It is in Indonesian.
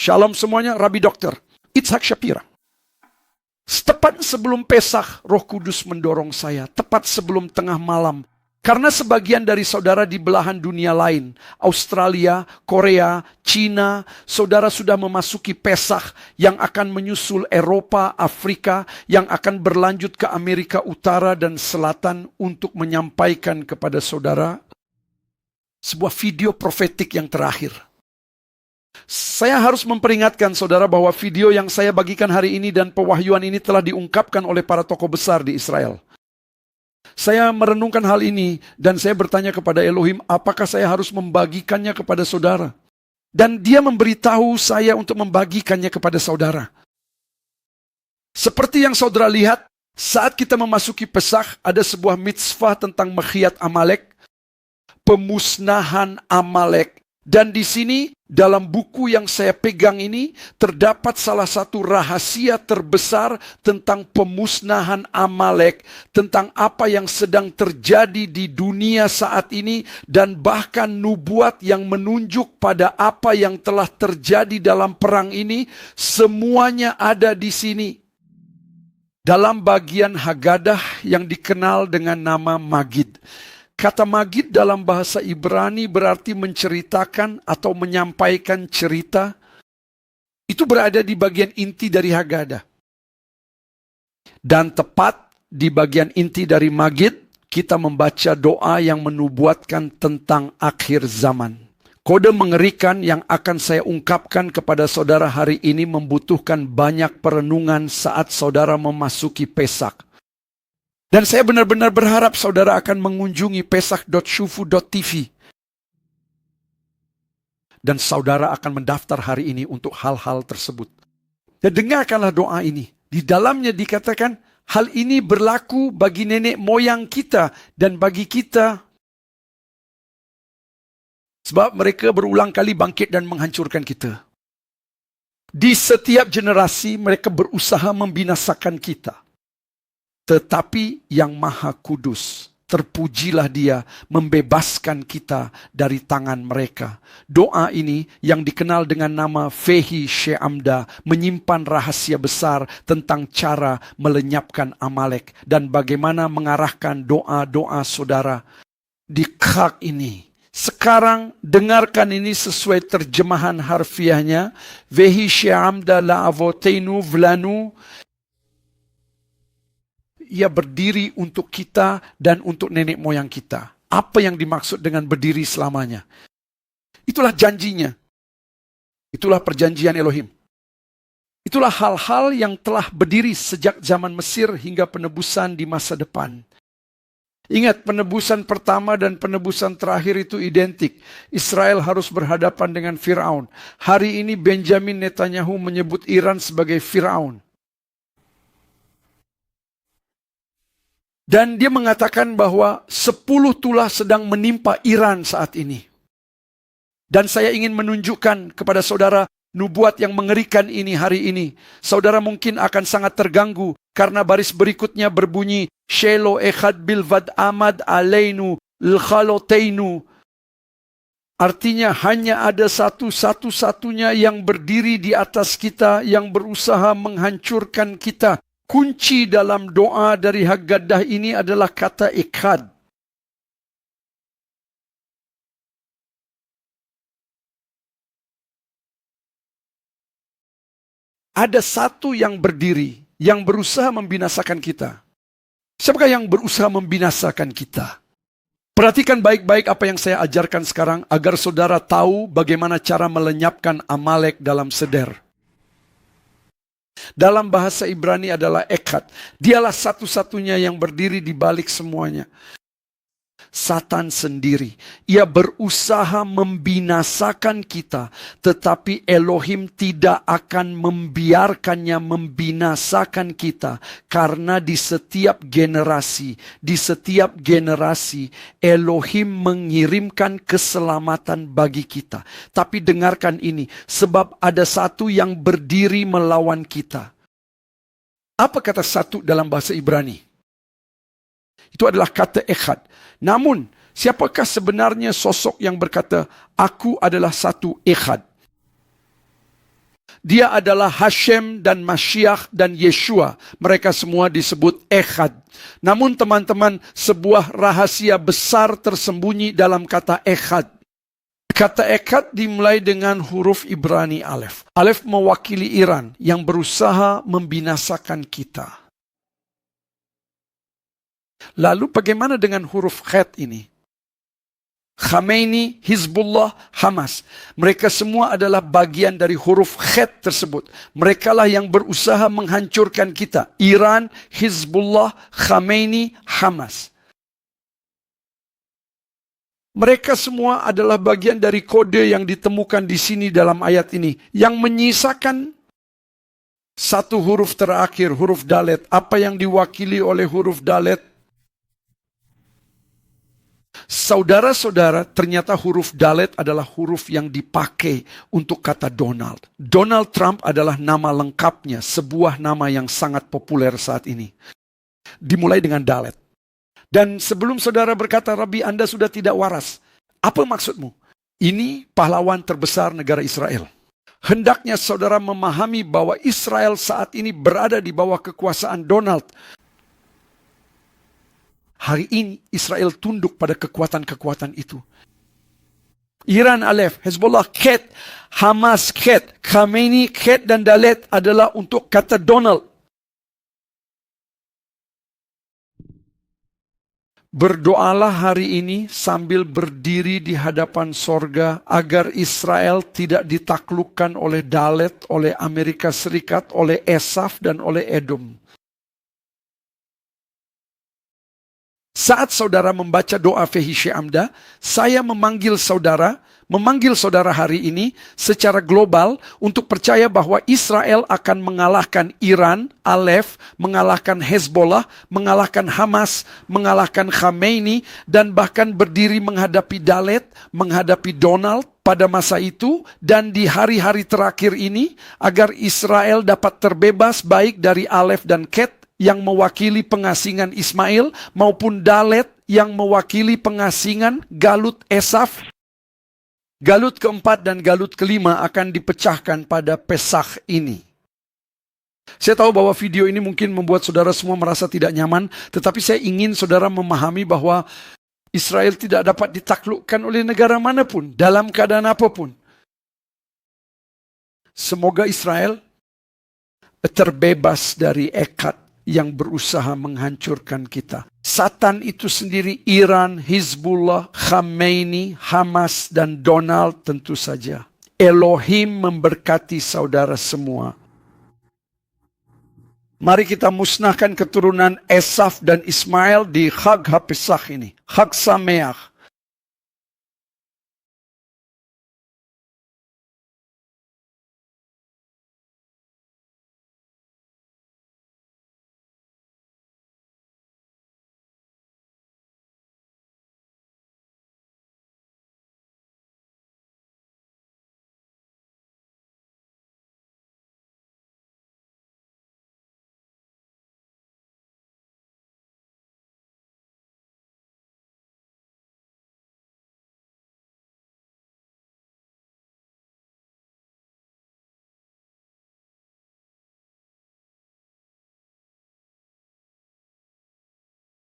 Shalom semuanya, Rabi Dokter Itzhak Shapira. Tepat sebelum Pesach, Roh Kudus mendorong saya. Tepat sebelum tengah malam. Karena sebagian dari saudara di belahan dunia lain, Australia, Korea, Cina, saudara sudah memasuki Pesach yang akan menyusul Eropa, Afrika, yang akan berlanjut ke Amerika Utara dan Selatan untuk menyampaikan kepada saudara sebuah video profetik yang terakhir. Saya harus memperingatkan saudara bahwa video yang saya bagikan hari ini dan pewahyuan ini telah diungkapkan oleh para tokoh besar di Israel. Saya merenungkan hal ini dan saya bertanya kepada Elohim, apakah saya harus membagikannya kepada saudara? Dan dia memberitahu saya untuk membagikannya kepada saudara. Seperti yang saudara lihat, saat kita memasuki Pesach, ada sebuah mitzvah tentang Mekhiat Amalek, pemusnahan Amalek. Dan di sini, dalam buku yang saya pegang ini, terdapat salah satu rahasia terbesar tentang pemusnahan Amalek, tentang apa yang sedang terjadi di dunia saat ini, dan bahkan nubuat yang menunjuk pada apa yang telah terjadi dalam perang ini, semuanya ada di sini. Dalam bagian Haggadah yang dikenal dengan nama Magid. Kata Magid dalam bahasa Ibrani berarti menceritakan atau menyampaikan cerita. Itu berada di bagian inti dari Haggadah. Dan tepat di bagian inti dari Magid, kita membaca doa yang menubuatkan tentang akhir zaman. Kode mengerikan yang akan saya ungkapkan kepada saudara hari ini membutuhkan banyak perenungan saat saudara memasuki Pesach. Dan saya benar-benar berharap saudara akan mengunjungi pesach.shufu.tv. Dan saudara akan mendaftar hari ini untuk hal-hal tersebut. Dan dengarkanlah doa ini. Di dalamnya dikatakan, hal ini berlaku bagi nenek moyang kita dan bagi kita. Sebab mereka berulang kali bangkit dan menghancurkan kita. Di setiap generasi mereka berusaha membinasakan kita. Tetapi yang Maha Kudus, terpujilah Dia membebaskan kita dari tangan mereka. Doa ini yang dikenal dengan nama Vehi She'amda menyimpan rahasia besar tentang cara melenyapkan Amalek dan bagaimana mengarahkan doa-doa saudara di Chag ini. Sekarang dengarkan ini sesuai terjemahan harfiahnya. Vehi She'amda la'avoteinu vlanu. Ia berdiri untuk kita dan untuk nenek moyang kita. Apa yang dimaksud dengan berdiri selamanya? Itulah janjinya. Itulah perjanjian Elohim. Itulah hal-hal yang telah berdiri sejak zaman Mesir hingga penebusan di masa depan. Ingat, penebusan pertama dan penebusan terakhir itu identik. Israel harus berhadapan dengan Firaun. Hari ini Benjamin Netanyahu menyebut Iran sebagai Firaun. Dan dia mengatakan bahwa 10 tulah sedang menimpa Iran saat ini. Dan saya ingin menunjukkan kepada saudara nubuat yang mengerikan ini hari ini. Saudara mungkin akan sangat terganggu karena baris berikutnya berbunyi Shelo echad bilvad amad aleinu l'chaloteinu. Artinya hanya ada satu-satunya yang berdiri di atas kita yang berusaha menghancurkan kita. Kunci dalam doa dari Haggadah ini adalah kata ikhad. Ada satu yang berdiri, yang berusaha membinasakan kita. Siapakah yang berusaha membinasakan kita? Perhatikan baik-baik apa yang saya ajarkan sekarang, agar saudara tahu bagaimana cara melenyapkan Amalek dalam seder. Dalam bahasa Ibrani adalah Echad. Dialah satu-satunya yang berdiri di balik semuanya. Satan sendiri. Ia berusaha membinasakan kita. Tetapi Elohim tidak akan membiarkannya membinasakan kita. Karena di setiap generasi Elohim mengirimkan keselamatan bagi kita. Tapi dengarkan ini. Sebab ada satu yang berdiri melawan kita. Apa kata satu dalam bahasa Ibrani? Itu adalah kata Echad. Namun, siapakah sebenarnya sosok yang berkata, aku adalah satu Echad? Dia adalah Hashem dan Mashiach dan Yeshua. Mereka semua disebut Echad. Namun teman-teman, sebuah rahasia besar tersembunyi dalam kata Echad. Kata Echad dimulai dengan huruf Ibrani Alef. Alef mewakili Iran yang berusaha membinasakan kita. Lalu bagaimana dengan huruf Chet ini? Khamenei, Hizbullah, Hamas. Mereka semua adalah bagian dari huruf Chet tersebut. Merekalah yang berusaha menghancurkan kita. Iran, Hizbullah, Khamenei, Hamas. Mereka semua adalah bagian dari kode yang ditemukan di sini dalam ayat ini. Yang menyisakan satu huruf terakhir, huruf Dalet. Apa yang diwakili oleh huruf Dalet? Saudara-saudara, ternyata huruf Dalet adalah huruf yang dipakai untuk kata Donald. Donald Trump adalah nama lengkapnya, sebuah nama yang sangat populer saat ini. Dimulai dengan Dalet. Dan sebelum saudara berkata, Rabbi, Anda sudah tidak waras. Apa maksudmu? Ini pahlawan terbesar negara Israel. Hendaknya saudara memahami bahwa Israel saat ini berada di bawah kekuasaan Donald. Hari ini Israel tunduk pada kekuatan-kekuatan itu. Iran Alef, Hezbollah Chet, Hamas Chet, Khamenei Chet dan Dalet adalah untuk kata Donald. Berdoalah hari ini sambil berdiri di hadapan sorga agar Israel tidak ditaklukkan oleh Dalet, oleh Amerika Serikat, oleh Esaf dan oleh Edom. Saat saudara membaca doa Fehishe Amda, saya memanggil saudara hari ini secara global untuk percaya bahwa Israel akan mengalahkan Iran, Alef, mengalahkan Hezbollah, mengalahkan Hamas, mengalahkan Khamenei, dan bahkan berdiri menghadapi Dalet, menghadapi Donald pada masa itu, dan di hari-hari terakhir ini, agar Israel dapat terbebas baik dari Alef dan Chet, yang mewakili pengasingan Ismail, maupun Dalet yang mewakili pengasingan Galut Esaf. Galut keempat dan Galut kelima akan dipecahkan pada Pesach ini. Saya tahu bahwa video ini mungkin membuat saudara semua merasa tidak nyaman, tetapi saya ingin saudara memahami bahwa Israel tidak dapat ditaklukkan oleh negara manapun, dalam keadaan apapun. Semoga Israel terbebas dari Echad yang berusaha menghancurkan kita. Satan itu sendiri, Iran, Hizbullah, Khamenei, Hamas, dan Donald tentu saja. Elohim memberkati saudara semua. Mari kita musnahkan keturunan Esaf dan Ismail di Chag HaPesach ini. Chag Sameach.